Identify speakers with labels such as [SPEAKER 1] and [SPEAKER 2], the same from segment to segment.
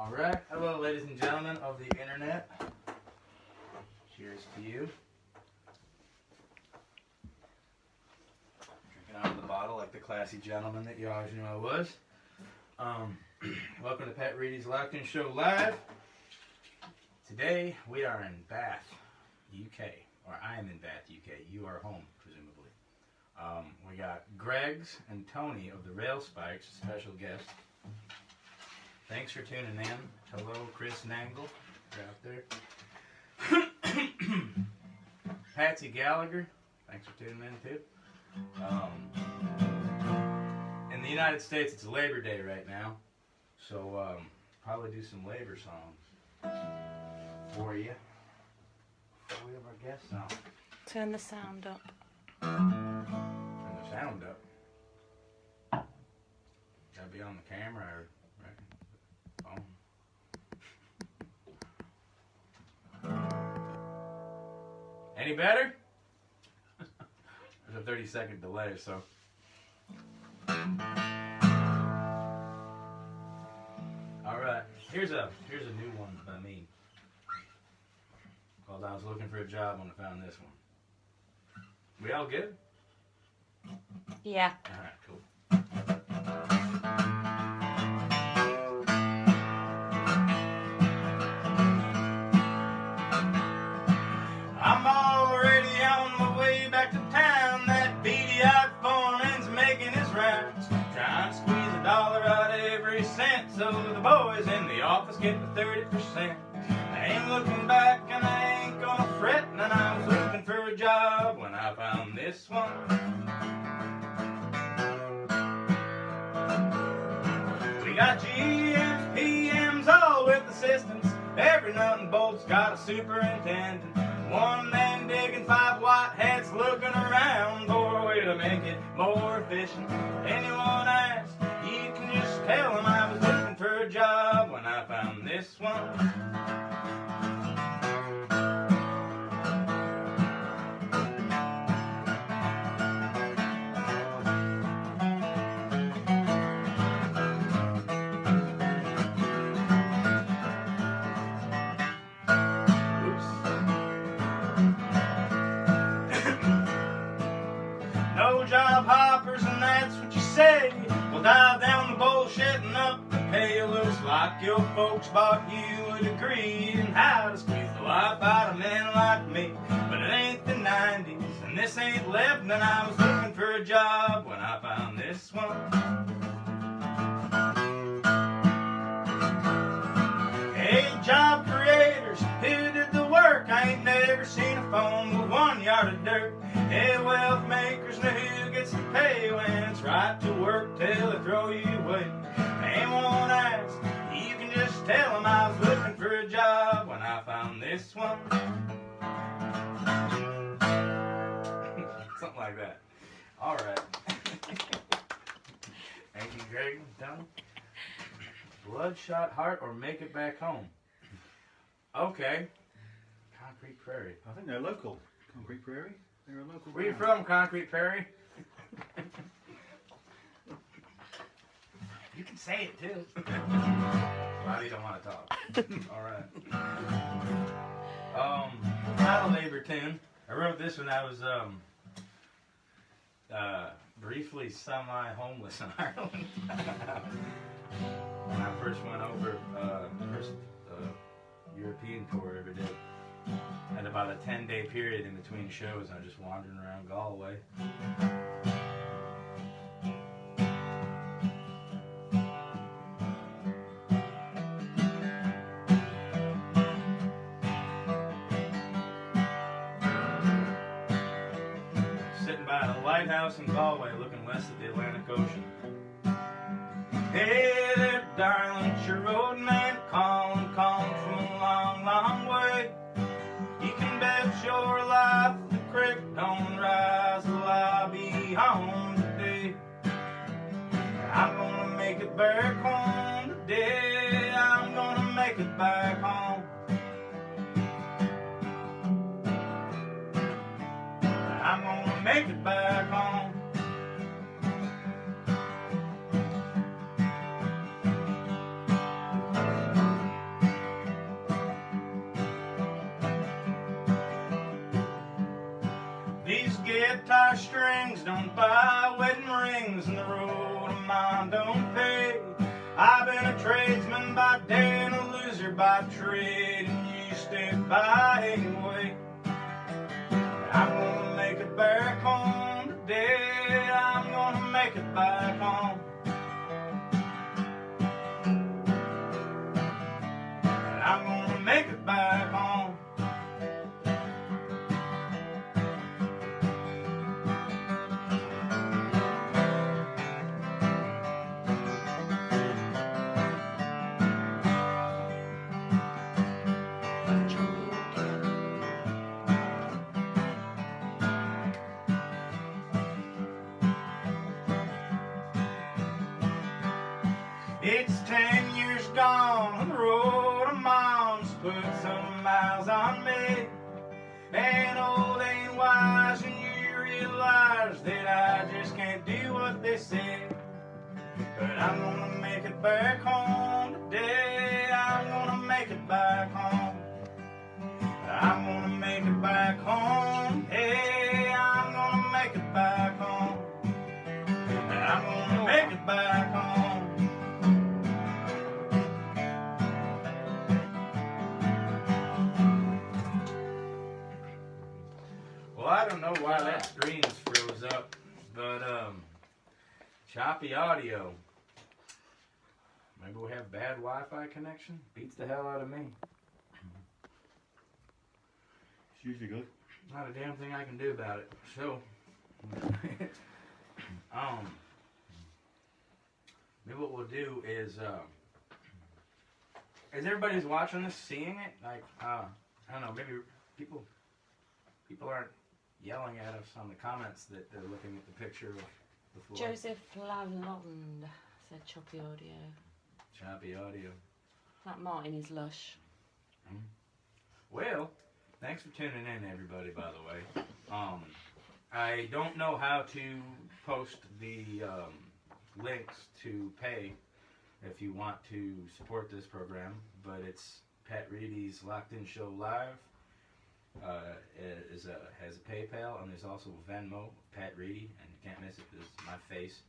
[SPEAKER 1] Alright, hello ladies and gentlemen of the internet. Cheers to you. Drinking out of the bottle like the classy gentleman that you always knew I was. Welcome to Pat Reedy's Locked In Show Live. Today we are in Bath, UK. Or I am in Bath, UK. You are home, presumably. We got Greg's and Tony of the Rail Spikes, special guest. Thanks for tuning in. Hello, Chris Nangle. You're out there. Patsy Gallagher. Thanks for tuning in, too. In the United States, it's Labor Day right now. So, probably do some labor songs for you. Before we have our guests on.
[SPEAKER 2] Turn the sound up.
[SPEAKER 1] Turn the sound up. Gotta be on the camera, I reckon. Phone. Any better? There's a 30-second delay, so. All right, here's a new one by me. Called I Was Looking for a Job when I found this one. We all good?
[SPEAKER 2] Yeah.
[SPEAKER 1] All right, cool. I'm already on my way back to town. That beady-eyed foreman's making his rounds, trying to squeeze $1 out of every cent, so the boys in the office get the 30%. I ain't looking back and I ain't gonna fret, and I was looking for a job when I found this one. We got GMs, PMs, all with assistants. Every nut and bolt's got a superintendent. One man digging, 5 white hats looking around for a way to make it more efficient. Anyone asks, you can just tell them I was looking for a job when I found this one. Job hoppers, and that's what you say. We'll dial down the bullshit and up the pay. Looks like your folks bought you a degree in how to squeeze the life out of men like me. But it ain't the 90s, and this ain't Lebanon. I was looking for a job when I found this one. Hey, job creators, who did the work? I ain't never seen a phone with 1 yard of dirt. Hey, wealth makers, know who gets to pay when it's right to work till they throw you away. They won't ask, you can just tell them I was looking for a job when I found this one. Something like that. All right. Thank you, Greg. Done. Bloodshot Heart or Make It Back Home. Okay. Concrete Prairie.
[SPEAKER 3] I think they're local. Concrete Prairie. They're a local.
[SPEAKER 1] Where you from, Concrete Prairie? You can say it too. Well, you don't want to talk. All right. Not a labor tune. I wrote this when I was briefly semi-homeless in Ireland. When I first went over, first European tour I ever did. And about a 10-day period in between shows, I was just wandering around Galway. Sitting by a lighthouse in Galway, looking west at the Atlantic Ocean. Hey there, darling, it's your road man calling from a long, long way. You can bet your life the creek don't rise till I'll be home today. I'm gonna make it back home today. I'm gonna make it back home. I'm gonna make it back home. tie strings, don't buy wedding rings, and the road of mine don't pay. I've been a tradesman by day and a loser by trade, and you stick by anyway. I'm gonna make it back home today. I'm gonna make it back home. I'm gonna make it back home. It's 10 years gone on the road of mom's put some miles on me. And old ain't wise, and you realize that I just can't do what they say. But I'm gonna make it back home today. I'm gonna make it back home. I'm gonna make it back home. Hey, I'm gonna make it back home. I'm gonna make it back home. Well, I don't know why that screen's froze up, but choppy audio. Maybe we have bad Wi-Fi connection? Beats the hell out of me.
[SPEAKER 3] It's usually good.
[SPEAKER 1] Not a damn thing I can do about it. So, maybe what we'll do is everybody who's watching this seeing it? Like, I don't know, maybe people aren't yelling at us on the comments that they're looking at the picture of the floor.
[SPEAKER 2] Joseph Lalonde said choppy audio.
[SPEAKER 1] Choppy audio.
[SPEAKER 2] That Martin is lush.
[SPEAKER 1] Well, thanks for tuning in, everybody, by the way. I don't know how to post the links to pay if you want to support this program, but it's Pat Reedy's Locked In Show Live. Has a PayPal, and there's also Venmo, Pat Reedy, and you can't miss it because it's my face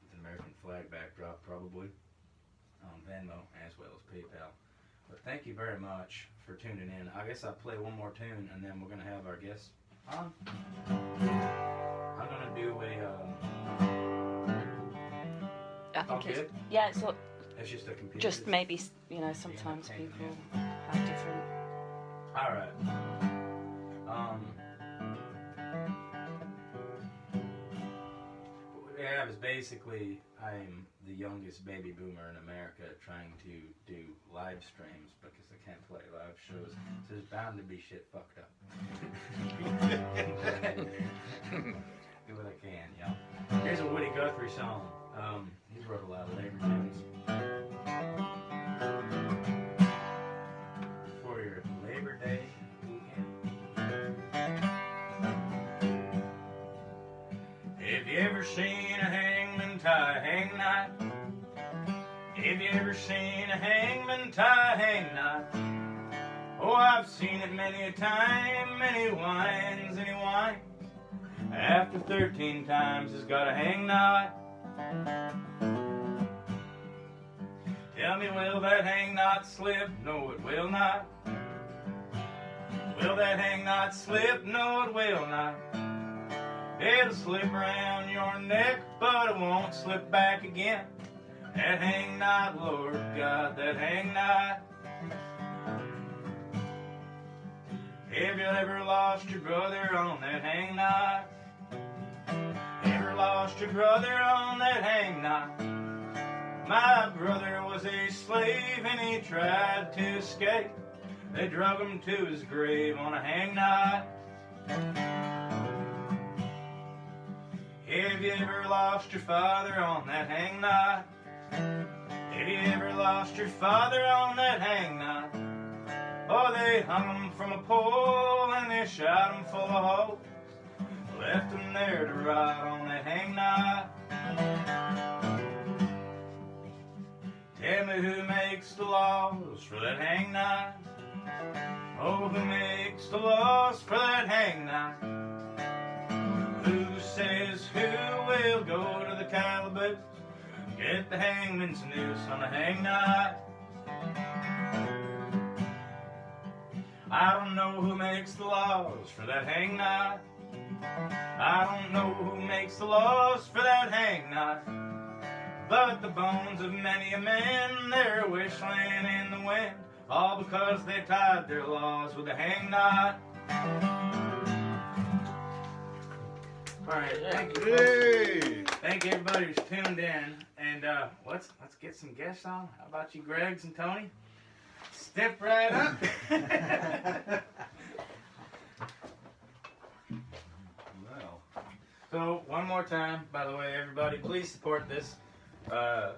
[SPEAKER 1] with an American flag backdrop probably on Venmo as well as PayPal. But thank you very much for tuning in. I guess I'll play one more tune and then we're going to have our guests on. I'm going to do
[SPEAKER 2] I think
[SPEAKER 1] good?
[SPEAKER 2] Yeah, it's not
[SPEAKER 1] It's just a computer.
[SPEAKER 2] just maybe, sometimes people have different.
[SPEAKER 1] All right. What we have is basically I'm the youngest baby boomer in America trying to do live streams because I can't play live shows, so there's bound to be shit fucked up. Do what I can, y'all. Here's a Woody Guthrie song. He wrote a lot of labor tunes. For your Labor Day weekend. Have you ever seen a hangman tie a hang night? Have you ever seen a hangman tie a hang night? Oh, I've seen it many a time, and he whines and he whines. After 13 times he's got a hang knot. Tell me, will that hang knot slip? No, it will not. Will that hang knot slip? No, it will not. It'll slip around your neck, but it won't slip back again. That hang knot, Lord God, that hang knot. Have you ever lost your brother on that hang knot? Ever lost your brother on that hang knot? My brother was a slave and he tried to escape. They drug him to his grave on a hang knot. Have you ever lost your father on that hang knot? Have you ever lost your father on that hang knot? Oh, they hung him from a pole and they shot him full of holes. Left him there to rot on that hang knot. Tell me who makes the laws for that hang knot? Oh, who makes the laws for that hang knot? says, who will go to the calaboose, get the hangman's noose on a hang knot? I don't know who makes the laws for that hang knot. I don't know who makes the laws for that hang knot. But the bones of many a man, they're whistling in the wind, all because they tied their laws with a hang knot. Alright, thank you.
[SPEAKER 3] Hey!
[SPEAKER 1] Thank you everybody who's tuned in. And let's get some guests on. How about you, Greggs and Tony? Step right up.
[SPEAKER 3] Well,
[SPEAKER 1] So, one more time, by the way, everybody, please support this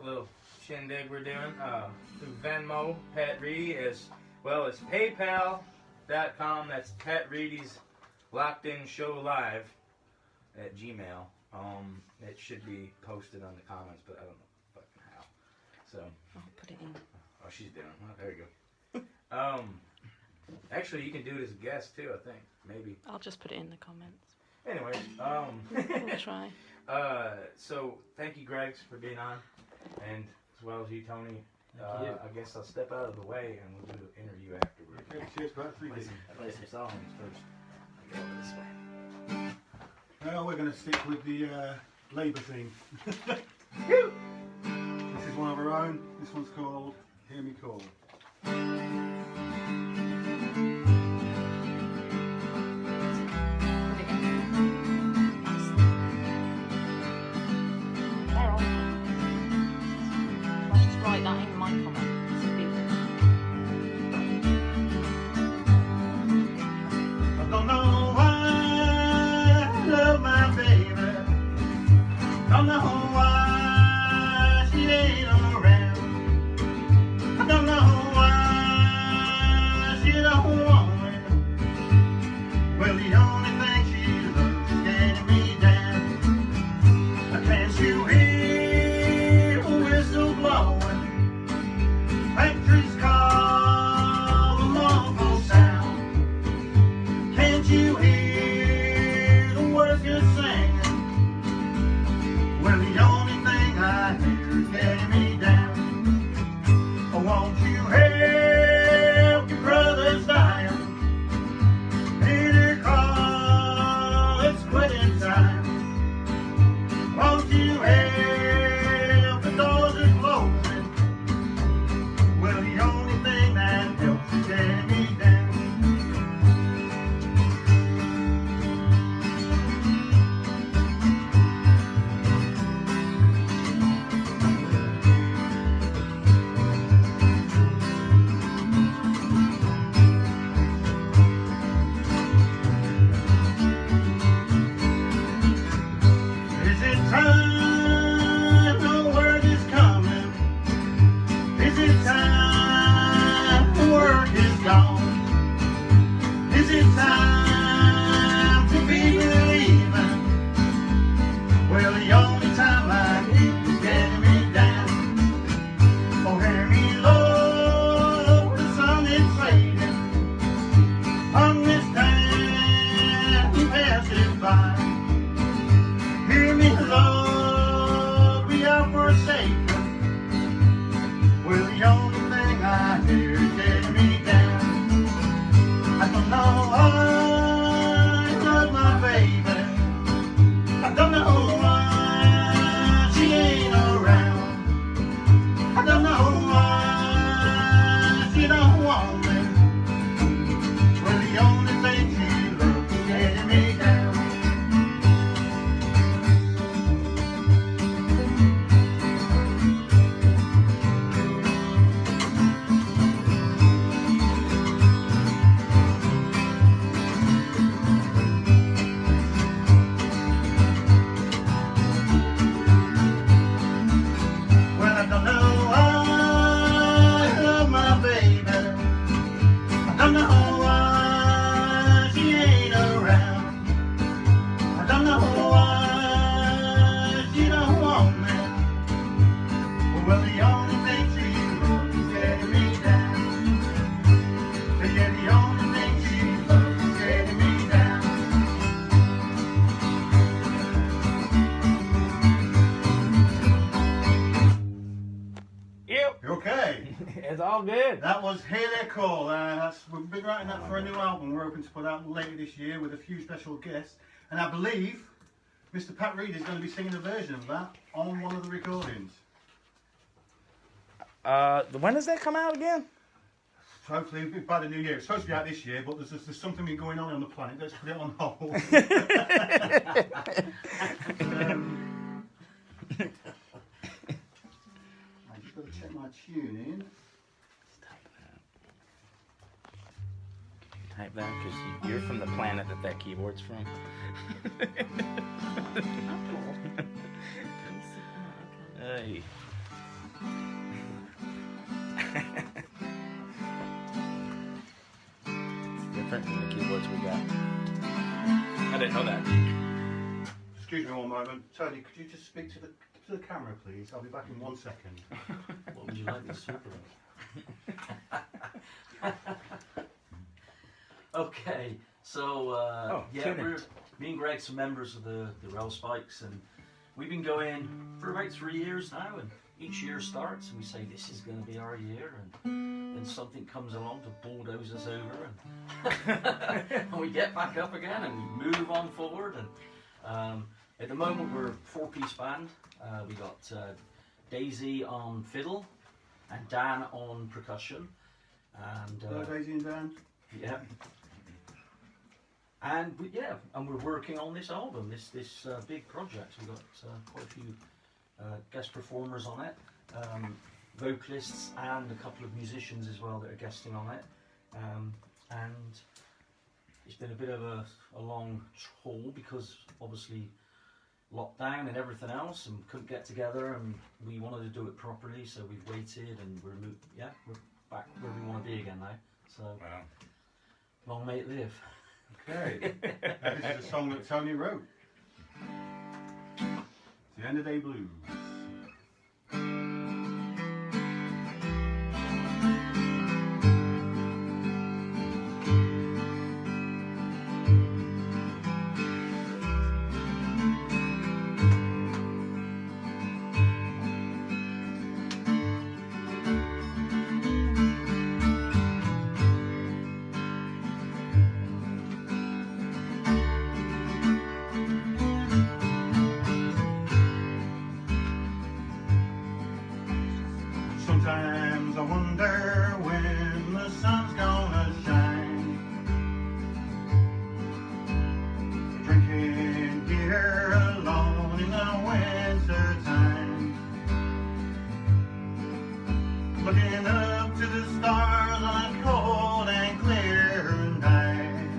[SPEAKER 1] little shindig we're doing through Venmo, Pat Reedy, as well as PayPal.com. That's Pat Reedy's Locked In Show Live at Gmail. It should be posted on the comments, but I don't know fucking how. So,
[SPEAKER 2] I'll put it in.
[SPEAKER 1] oh, she's doing it. Oh, there you go. Actually, you can do it as a guest too, I think. Maybe.
[SPEAKER 2] I'll just put it in the comments.
[SPEAKER 1] Anyways,
[SPEAKER 2] We'll try.
[SPEAKER 1] so thank you, Greggs, for being on, and as well as you, Tony.
[SPEAKER 4] Thank you.
[SPEAKER 1] I guess I'll step out of the way and we'll do an interview afterwards.
[SPEAKER 3] okay, cheers, Pat. Thank you.
[SPEAKER 4] Play some songs first.
[SPEAKER 1] I'll go over this way.
[SPEAKER 3] Now we're going to stick with the Labour theme. This is one of our own. This one's called Hear Me Call.
[SPEAKER 2] Put it in. They're on there. I'll just write that in my comments.
[SPEAKER 3] I don't know why I love my baby. Don't know why she ain't around. I don't know why she don't want me. Well, the only thing she loves is getting me down. Can't you hear a whistle blowing? Factories call the awful sound. Can't you hear the workers singing? Well, the only thing I hear is getting me down. Oh, won't you help your brothers dying? Peter call, it's quitting time. Won't you help the doors are closing? Well, the only thing that helps is getting me down. Is it time the word is coming? Is it time the work is gone? Is it time to be believing? Well, the only time I need is getting me down. Oh, hear me, Lord, the sun is fading. On this time passes by. Hear me, Lord, we are forsaken. Well, the only thing I hear is getting me down. I don't know You okay?
[SPEAKER 4] It's all good.
[SPEAKER 3] That was Here They Call. We've been writing that for a new album we're hoping to put out later this year with a few special guests. And I believe Mr. Pat Reedy is going to be singing a version of that on one of the recordings.
[SPEAKER 4] When does that come out again?
[SPEAKER 3] So hopefully by the new year. It's supposed to be out this year, but there's something been going on the planet. Let's put it on hold. I just got to check my tuning.
[SPEAKER 4] Type that because you're from the planet that keyboard's from. Hey. Different than the keyboards we got. I didn't know that.
[SPEAKER 3] Excuse me one moment. Tony, could you just speak to the camera, please? I'll be back in 1 second.
[SPEAKER 5] What would you like the super of? Okay, so me and Greg's some members of the Rail Spikes, and we've been going for about 3 years now, and each year starts and we say this is going to be our year, and then something comes along to bulldoze us over, and, and we get back up again and we move on forward. And at the moment we're a 4-piece band. We got Daisy on fiddle and Dan on percussion. And
[SPEAKER 3] Hello, Daisy and Dan.
[SPEAKER 5] yeah. And we're working on this album, this big project. We've got quite a few guest performers on it, vocalists and a couple of musicians as well that are guesting on it. And it's been a bit of a long haul because obviously lockdown and everything else, and couldn't get together, and we wanted to do it properly, so we've waited, and we're back where we want to be again now. So long may it live.
[SPEAKER 3] Okay. This is a song that Tony wrote. It's the End of Day Blues. Sometimes I wonder when the sun's gonna shine. Drinking beer alone in the winter time. Looking up to the stars on a cold and clear night.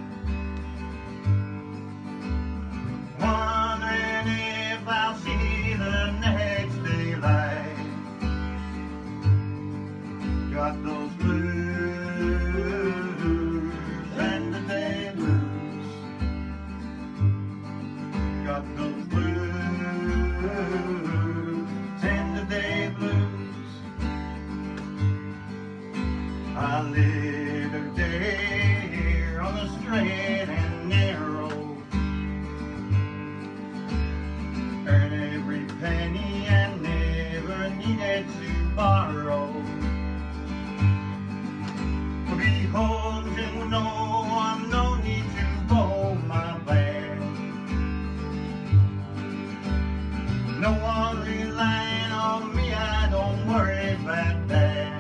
[SPEAKER 3] Wondering if I'll see the next daylight. Got those blues and the day blues. Got those blues and the day blues. I live every day here on the straight and narrow. Earn every penny and never needed to borrow. Behold, you know I'm no need to bow my bag. No one relying on me, I don't worry about that.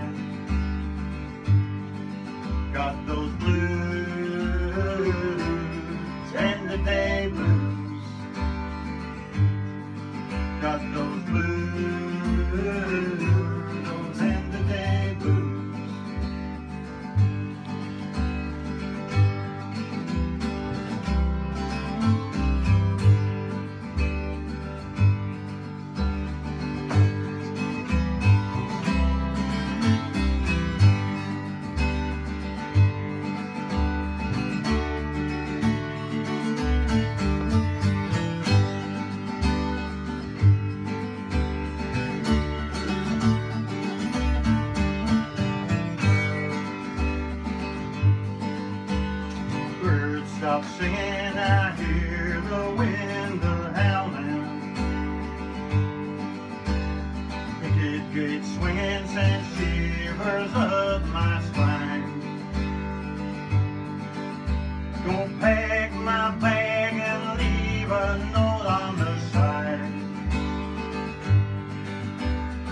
[SPEAKER 3] Got those blues and the day blues. Got those blues and the day blues. Stop singing, I hear the wind a-howling. Picket gate swinging, since shivers up my spine. Gonna pack my bag and leave a note on the side.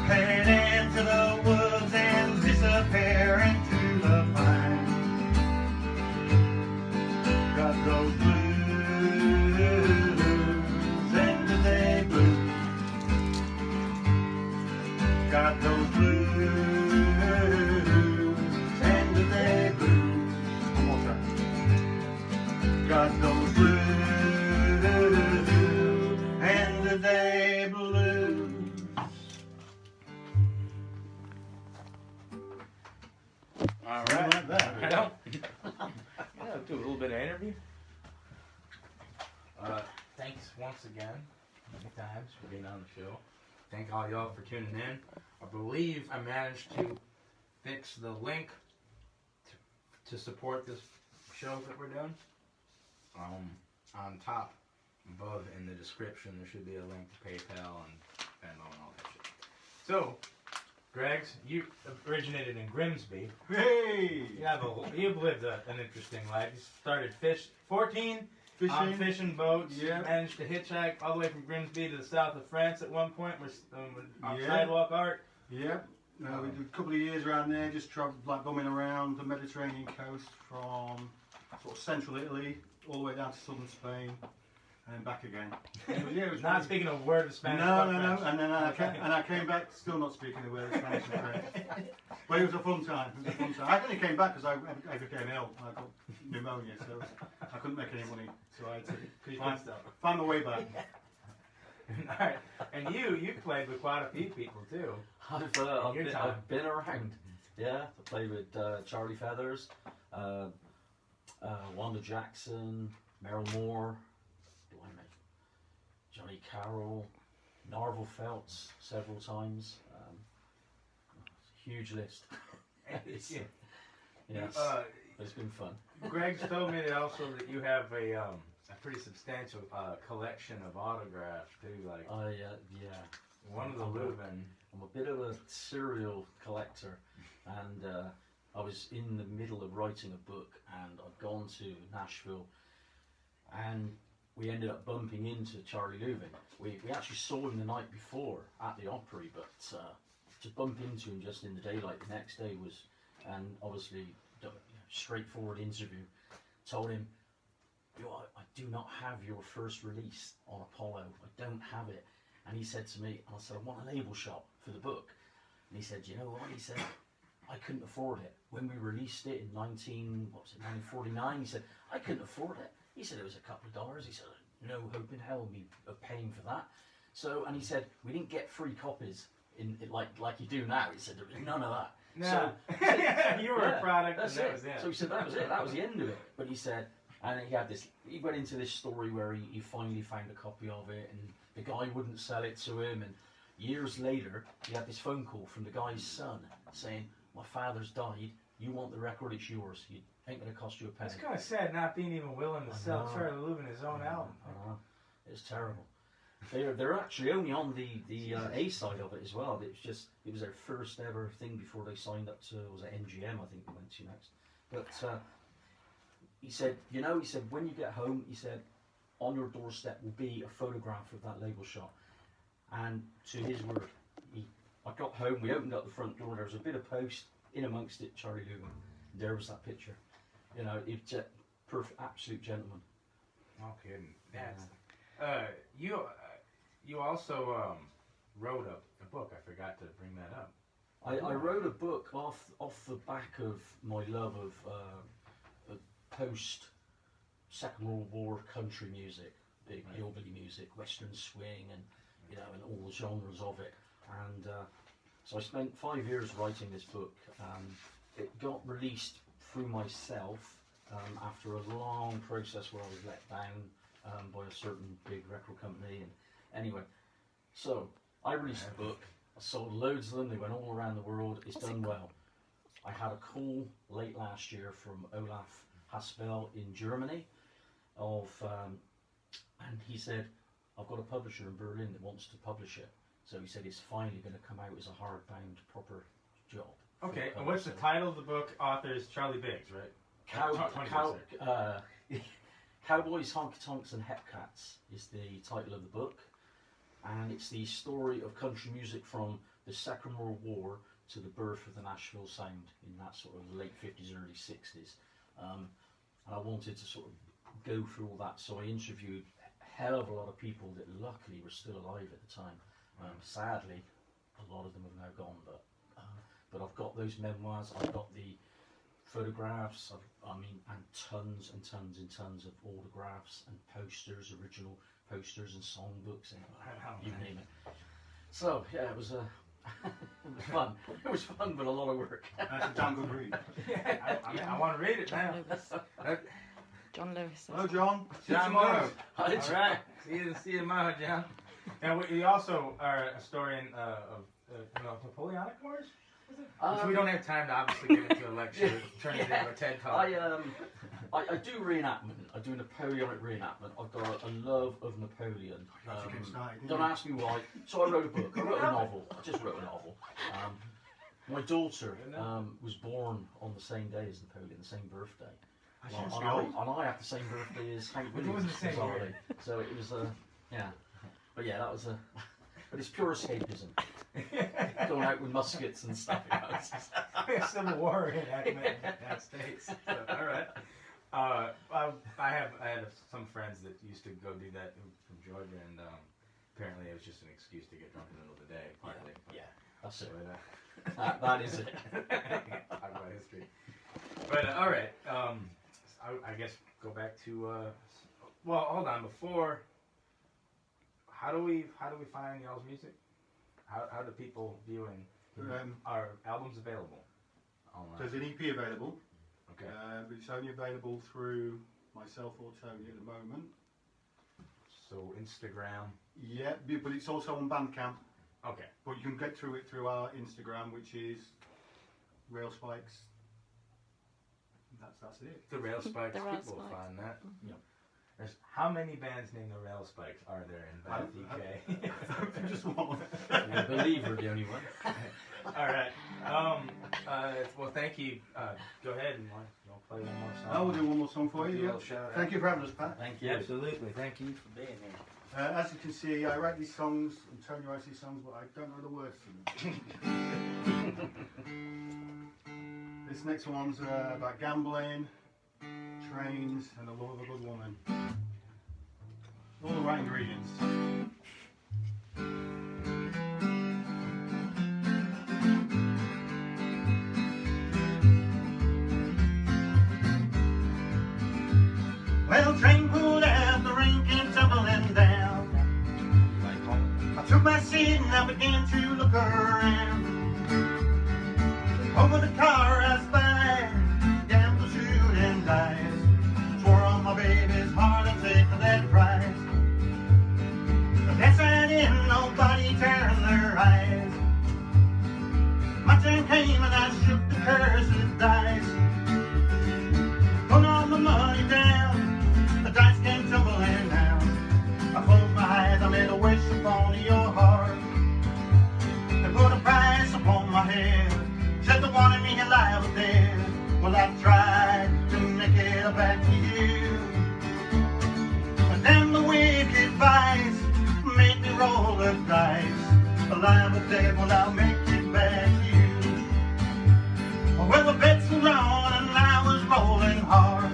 [SPEAKER 3] Head into the woods and disappear into the pine. Got those blues and the day blues. Got those blues and the day blues. One more time. Got those blues and the day blues.
[SPEAKER 1] All
[SPEAKER 3] Something
[SPEAKER 1] right.
[SPEAKER 3] like that.
[SPEAKER 1] Yeah, do a little bit of interview. Thanks once again, many times, for being on the show. Thank all y'all for tuning in. I believe I managed to fix the link to support this show that we're doing. On top, above in the description, there should be a link to PayPal and Venmo and all that shit. So, Greggs, you originated in Grimsby.
[SPEAKER 3] Hey!
[SPEAKER 1] You've lived an interesting life. You started 14 on fishing boats.
[SPEAKER 3] Yeah.
[SPEAKER 1] You managed to hitchhike all the way from Grimsby to the south of France at one point on
[SPEAKER 3] Yeah.
[SPEAKER 1] sidewalk art.
[SPEAKER 3] Yep. We did a couple of years around there, just traveled, like bumming around the Mediterranean coast from sort of central Italy all the way down to southern Spain and then back again. It was
[SPEAKER 1] Not
[SPEAKER 3] really-
[SPEAKER 1] speaking a word of Spanish.
[SPEAKER 3] No,
[SPEAKER 1] or
[SPEAKER 3] no, no.
[SPEAKER 1] French.
[SPEAKER 3] And then I came back still not speaking a word of Spanish and French. But it was a fun time. It was a fun time. I only came back because I became ill. I got pneumonia, so I couldn't make any money. So I had to find my way back.
[SPEAKER 1] Alright. And you played with quite a few people too.
[SPEAKER 5] I've
[SPEAKER 1] Your time.
[SPEAKER 5] been around. Yeah, I played with Charlie Feathers, Wanda Jackson, Merrill Moore, Johnny Carroll, Narvel Feltz several times. Huge list. Yes, it's been fun.
[SPEAKER 1] Greg's told me that also that you have a pretty substantial collection of autographs too. Like
[SPEAKER 5] Yeah.
[SPEAKER 1] one of the Leuven.
[SPEAKER 5] I'm a bit of a serial collector, and I was in the middle of writing a book, and I'd gone to Nashville, and we ended up bumping into Charlie Leuven. We actually saw him the night before at the Opry, but to bump into him just in the daylight the next day was, and obviously, straightforward interview. Told him, I do not have your first release on Apollo. I don't have it. And he said to me, and I said, I want a label shop for the book. And he said, you know what? He said, I couldn't afford it. When we released it in 1949, he said, I couldn't afford it. He said it was a couple of dollars. He said, no hope in hell of paying for that. So, and he said, we didn't get free copies like you do now. He said, there was none of that.
[SPEAKER 1] No.
[SPEAKER 5] So,
[SPEAKER 1] You were a product
[SPEAKER 5] that's
[SPEAKER 1] and that
[SPEAKER 5] it.
[SPEAKER 1] was it.
[SPEAKER 5] So he said, that was it. That was the end of it. But he said, and he went into this story where he finally found a copy of it, and the guy wouldn't sell it to him, and years later, he had this phone call from the guy's son saying, my father's died, you want the record, it's yours. It ain't going to cost you a penny.
[SPEAKER 1] It's kind of sad not being even willing to sell Charlie Leuven his own album.
[SPEAKER 5] I know. It's terrible. They're actually only on the A side of it as well. It was their first ever thing before they signed up to, was it MGM, I think they went to next. But he said, when you get home, he said, on your doorstep will be a photograph of that label shop. And to his word, I got home, we opened up the front door, there was a bit of post, in amongst it, Charlie Leuven. There was that picture. It's a perfect, absolute gentleman.
[SPEAKER 1] No kidding. You also wrote a book. I forgot to bring that up.
[SPEAKER 5] I wrote a book off the back of my love of post Second World War country music, big hillbilly music, western swing, and and all the genres of it. And so I spent 5 years writing this book. It got released through myself after a long process where I was let down by a certain big record company. And anyway, so I released the book. I sold loads of them. They went all around the world. It's done well. I had a call late last year from Olaf Haspel in Germany and he said, I've got a publisher in Berlin that wants to publish it. So he said it's finally going to come out as a hardbound proper job.
[SPEAKER 1] Okay, and what's the title of the book? Author is Charlie Biggs, right?
[SPEAKER 5] Cowboys, Honky Tonks and Hepcats is the title of the book, and it's the story of country music from the Second World War to the birth of the Nashville sound in that sort of late 50s, early 60s. And I wanted to sort of go through all that, so I interviewed a hell of a lot of people that luckily were still alive at the time. Sadly, a lot of them have now gone, but I've got those memoirs, I've got the photographs, and tons and tons and tons of autographs and posters, original posters and songbooks, and you name it. So yeah, it was it was fun. It was fun, but a lot of work.
[SPEAKER 3] That's a damn good read.
[SPEAKER 1] Yeah, I want to read it now.
[SPEAKER 2] John Lewis.
[SPEAKER 3] Hello, John.
[SPEAKER 1] John Lewis.
[SPEAKER 5] Hi,
[SPEAKER 1] All
[SPEAKER 5] John.
[SPEAKER 1] right. See you tomorrow, John. And we also are a historian of Napoleonic Wars. Which we don't have time to obviously get into a lecture, turn it into a TED talk.
[SPEAKER 5] I do reenactment. I do Napoleonic reenactment. I've got a love of Napoleon. Don't ask me why. So I wrote a book. I wrote a novel. I just wrote a novel. My daughter was born on the same day as Napoleon, the same birthday. And I have the same birthday as Hank
[SPEAKER 1] Which wasn't
[SPEAKER 5] Williams.
[SPEAKER 1] the same year.
[SPEAKER 5] So it was yeah. But yeah, that was but it's pure escapism. Going out with muskets and stuff.
[SPEAKER 1] Civil War in the United States. So, all right. I had some friends that used to go do that from Georgia, and apparently it was just an excuse to get drunk in the middle of the day. Partly.
[SPEAKER 5] Yeah, that's it. That is it.
[SPEAKER 1] Talk about history. But all right. I guess go back to. Well, hold on. Before. How do we find y'all's music? How do people view and are albums available online?
[SPEAKER 3] There's an EP available.
[SPEAKER 1] Okay.
[SPEAKER 3] But it's only available through myself or Tony at the moment.
[SPEAKER 1] So Instagram.
[SPEAKER 3] Yeah, but it's also on Bandcamp.
[SPEAKER 1] Okay.
[SPEAKER 3] But you can get through it through our Instagram, which is Rail Spikes. That's it.
[SPEAKER 1] The Rail Spikes.
[SPEAKER 2] The Rail
[SPEAKER 1] People will
[SPEAKER 2] Spikes.
[SPEAKER 1] find that.
[SPEAKER 5] Yep.
[SPEAKER 1] How many bands named the Rail Spikes are there in Bath, UK?
[SPEAKER 3] Just one.
[SPEAKER 5] The Believer, the only one.
[SPEAKER 1] All right. Well, thank you. Go ahead and you'll play one more song.
[SPEAKER 3] I will do one more song for
[SPEAKER 1] Do a
[SPEAKER 3] you.
[SPEAKER 1] little shout out.
[SPEAKER 3] Thank you for having us, Pat.
[SPEAKER 5] Thank you.
[SPEAKER 1] Absolutely. Thank you for being here.
[SPEAKER 3] As you can see, I write these songs, and Tony writes these songs, but I don't know the words to them. This next one's about gambling, trains, and the love of a good woman. All the right ingredients. Well, train pulled out, the rain came tumbling down. I took my seat and I began to look around. Over the car I spied gamblers shooting dice. Swore on my baby's heart I'd take for that prize. But that's right in, nobody turned their eyes. My turn came and I shook the cursed dice. Put all the money down, the dice came tumbling down. I closed my eyes, I made a wish upon your heart. They put a price upon my head, said they wanted me alive or dead. Well, I tried to make it back to you, but then the wicked vice made me roll the dice. Alive or dead, well, I'll make it back to you. Well, the bets were on and I was rolling hard.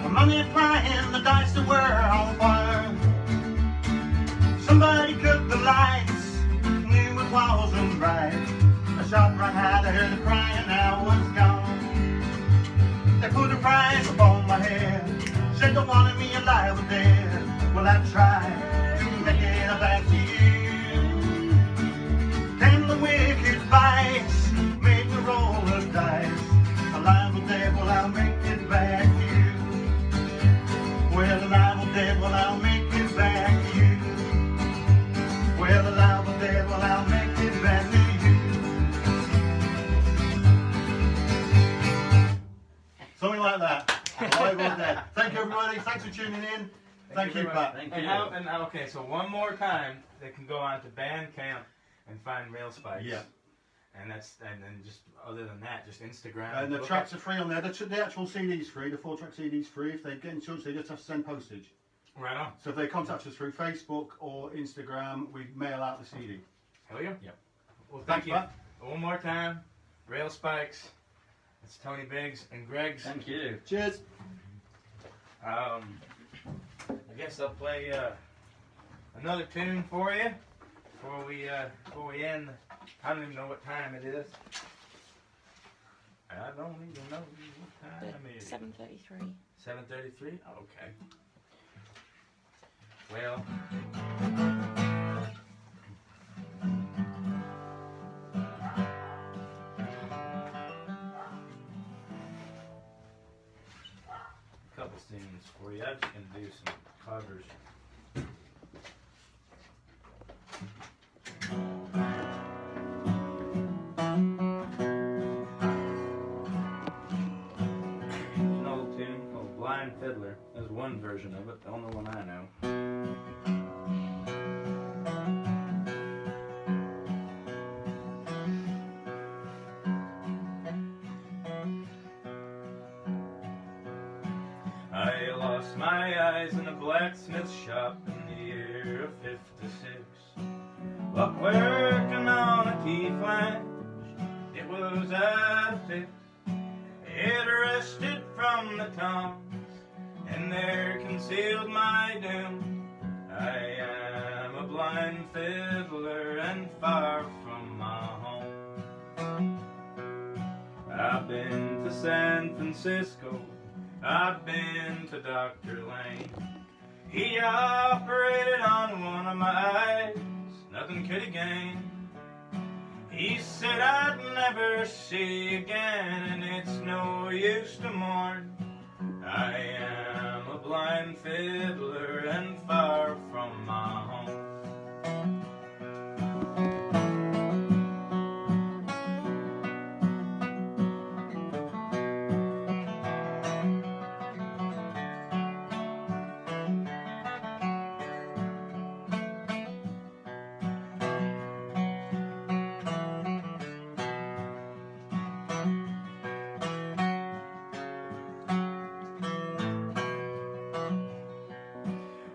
[SPEAKER 3] The money flying, the dice that were on fire. Somebody cut the lights, knew it wasn't right. I shot right high, they heard the crying, I was gone. They put a price upon my head, said they wanted me alive or dead. Well, I tried to make it back to you. Then the wicked vice made me roll the dice. Alive or dead, well, I'll make it back to you. Well, alive or dead, well, I'll make it back to you. Well, alive or dead, well, I'll make it back to you. Something like that. Alive or dead. Thank you, everybody. Thanks for tuning in. Thank you, Pat.
[SPEAKER 5] Thank
[SPEAKER 1] And
[SPEAKER 5] you.
[SPEAKER 1] okay, so one more time, they can go on to Bandcamp and find Rail Spikes.
[SPEAKER 3] Yeah.
[SPEAKER 1] And then just other than that, just Instagram.
[SPEAKER 3] And the
[SPEAKER 1] Look
[SPEAKER 3] tracks
[SPEAKER 1] up-
[SPEAKER 3] are free on there. The actual CD's free. The 4-track CD's free. If they get in touch, they just have to send postage.
[SPEAKER 1] Right on.
[SPEAKER 3] So if they contact us through Facebook or Instagram, we mail out the CD.
[SPEAKER 1] Hell yeah.
[SPEAKER 5] Yep.
[SPEAKER 1] Well, thank
[SPEAKER 3] Thanks,
[SPEAKER 1] you.
[SPEAKER 3] Pat.
[SPEAKER 1] One more time. Rail Spikes. It's Tony Biggs and Greg's.
[SPEAKER 5] Thank you.
[SPEAKER 3] Cheers.
[SPEAKER 1] I guess I'll play another tune for you before we end. I don't even know what time it is. I don't even know what time it is.
[SPEAKER 2] 7:33.
[SPEAKER 1] 7:33? Okay. Well. Couple things for you. I'm just gonna do some covers. There's an old tune called Blind Fiddler. There's one version of it, the only one I know. I lost my eyes in a blacksmith shop in the year of '56. But working on a T-flange, it was out of fix. It arrested from the tongues, and there concealed my doom. I am a blind fiddler and far from my home. I've been to San Francisco, I've been to Dr. Lane. He operated on one of my eyes, nothing could he gain. He said I'd never see again, and it's no use to mourn. I am a blind fiddler and far from my home.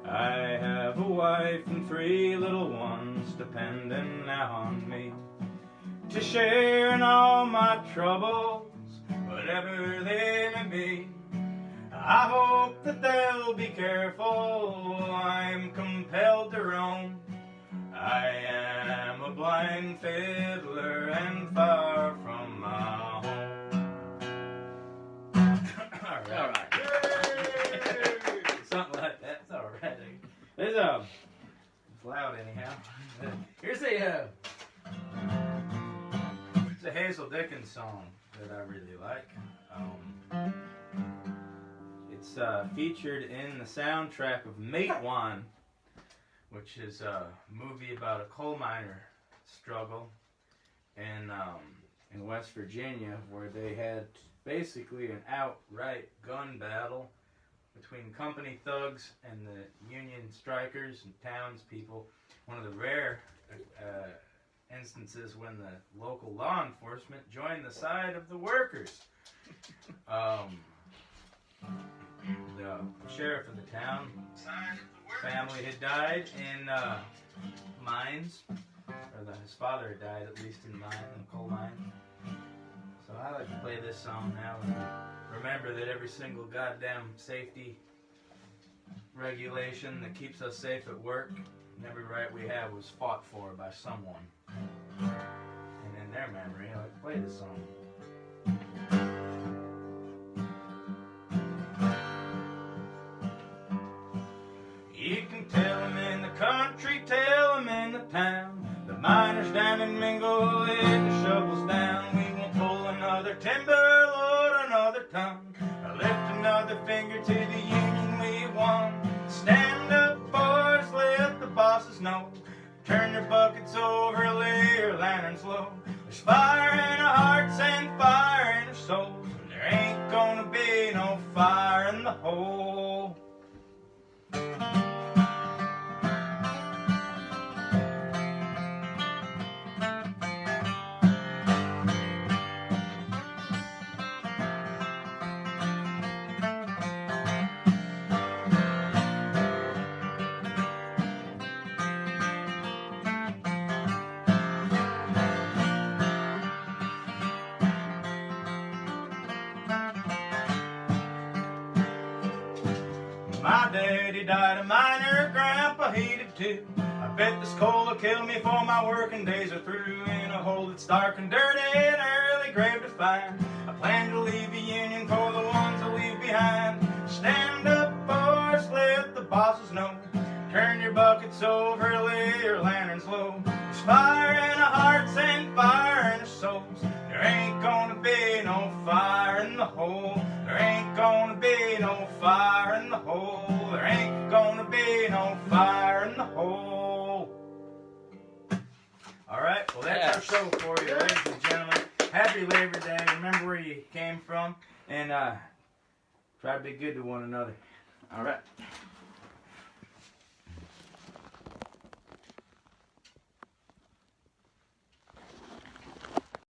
[SPEAKER 1] I have a wife and 3 little ones depending now on me to share in all my troubles, whatever they may be. I hope that they'll be careful, I'm compelled to roam. I am a blind fiddler and far from my home. All right. Something like that. It's all right. There's it's loud anyhow. Here's a it's a Hazel Dickens song that I really like. It's featured in the soundtrack of Matewan, which is a movie about a coal miner struggle in West Virginia, where they had basically an outright gun battle between company thugs and the Union strikers and townspeople. One of the rare instances when the local law enforcement joined the side of the workers. The sheriff of the town family had died in mines, or his father had died at least in a coal mine. So I like to play this song now and remember that every single goddamn safety regulation that keeps us safe at work and every right we have was fought for by someone. And in their memory, I like to play this song. You can tell them in the country, tell them in the town. The miners down in Mingle, lay the shovels down. We won't pull another timber, load another ton. Lift another finger to the union we won. Stand up, boys, let the bosses know. Turn your buckets over, lay your lanterns low. There's fire in our hearts and fire in our souls, and there ain't gonna be no fire in the hole. My daddy died a miner, grandpa he did too. I bet this coal will kill me for my working days are through. In a hole that's dark and dirty, an early grave to find. I plan to leave the Union for the ones I leave behind. Stand up, boys, let the bosses know. Turn your buckets over, lay your lanterns low. There's fire in our hearts and fire in our souls. There ain't gonna be no fire in the hole. There ain't gonna be no fire in the hole. There ain't gonna be no fire in the hole. Alright, well that's our show for you, ladies and gentlemen. Happy Labor Day. Remember where you came from and try to be good to one another. Alright.